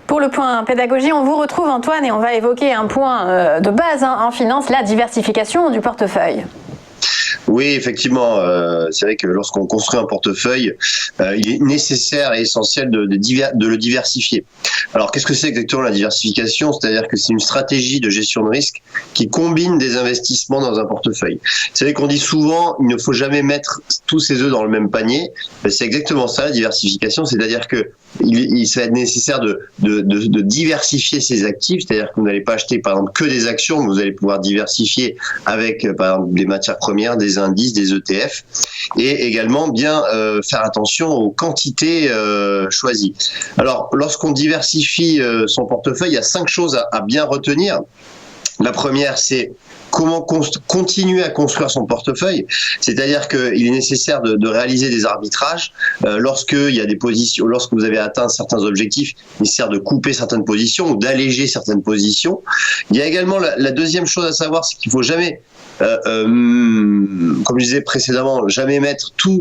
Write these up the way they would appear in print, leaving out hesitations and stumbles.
Pour le point pédagogie, on vous retrouve Antoine et on va évoquer un point de base en finance, la diversification du portefeuille. Oui, effectivement, c'est vrai que lorsqu'on construit un portefeuille, il est nécessaire et essentiel de le diversifier. Alors, qu'est-ce que c'est exactement la diversification? C'est-à-dire que c'est une stratégie de gestion de risque qui combine des investissements dans un portefeuille. Vous savez qu'on dit souvent, il ne faut jamais mettre tous ses œufs dans le même panier. C'est exactement ça, la diversification, c'est-à-dire que ça va être nécessaire de diversifier ses actifs, c'est-à-dire que vous n'allez pas acheter par exemple que des actions, vous allez pouvoir diversifier avec par exemple des matières premières, des indices, des ETF, et également bien faire attention aux quantités choisies. Alors lorsqu'on diversifie son portefeuille, il y a 5 choses à bien retenir. La première, c'est comment continuer à construire son portefeuille, c'est-à-dire qu'il est nécessaire de réaliser des arbitrages lorsqu'il y a des positions, lorsque vous avez atteint certains objectifs, il est nécessaire de couper certaines positions ou d'alléger certaines positions. Il y a également la deuxième chose à savoir, c'est qu'il ne faut jamais comme je disais précédemment, jamais mettre tous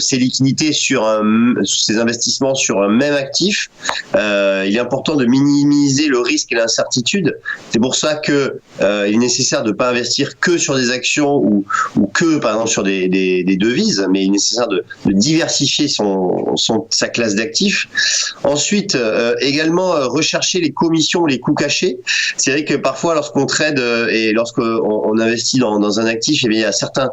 ses liquidités ses investissements sur un même actif. Il est important de minimiser le risque et l'incertitude. C'est pour ça que il est nécessaire de ne pas investir que sur des actions ou que par exemple sur des devises, mais il est nécessaire de diversifier sa classe d'actifs. Ensuite, également rechercher les commissions, les coûts cachés. C'est vrai que parfois lorsqu'on trade et lorsqu'on investit dans un actif, eh bien, il y a certains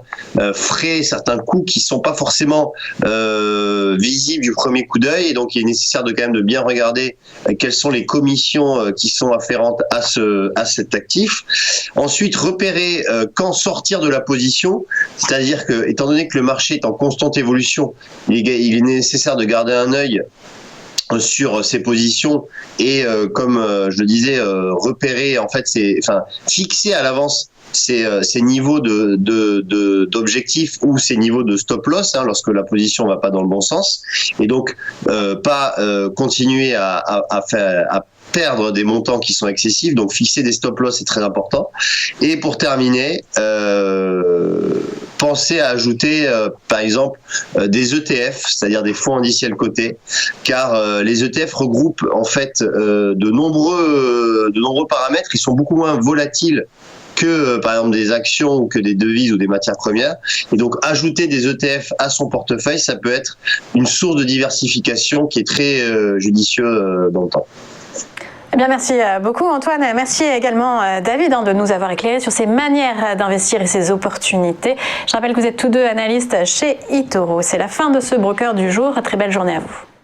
frais, certains coûts qui sont pas forcément visibles du premier coup d'œil, et donc il est nécessaire de quand même de bien regarder quelles sont les commissions qui sont afférentes à cet actif. Ensuite, repérer quand sortir de la position, c'est-à-dire que, étant donné que le marché est en constante évolution, il est nécessaire de garder un œil sur ses positions et comme je le disais, repérer en fait, fixer à l'avance ces niveaux d'objectifs ou ces niveaux de stop loss lorsque la position va pas dans le bon sens, et donc pas continuer à perdre des montants qui sont excessifs. Donc fixer des stop loss, c'est très important. Et pour terminer, pensez à ajouter par exemple des ETF, c'est-à-dire des fonds indiciels cotés, car les ETF regroupent en fait de nombreux paramètres qui sont beaucoup moins volatiles que par exemple des actions ou que des devises ou des matières premières. Et donc ajouter des ETF à son portefeuille, ça peut être une source de diversification qui est très judicieux dans le temps. Eh bien, merci beaucoup Antoine. Merci également David de nous avoir éclairé sur ces manières d'investir et ces opportunités. Je rappelle que vous êtes tous deux analystes chez eToro. C'est la fin de ce broker du jour. Très belle journée à vous.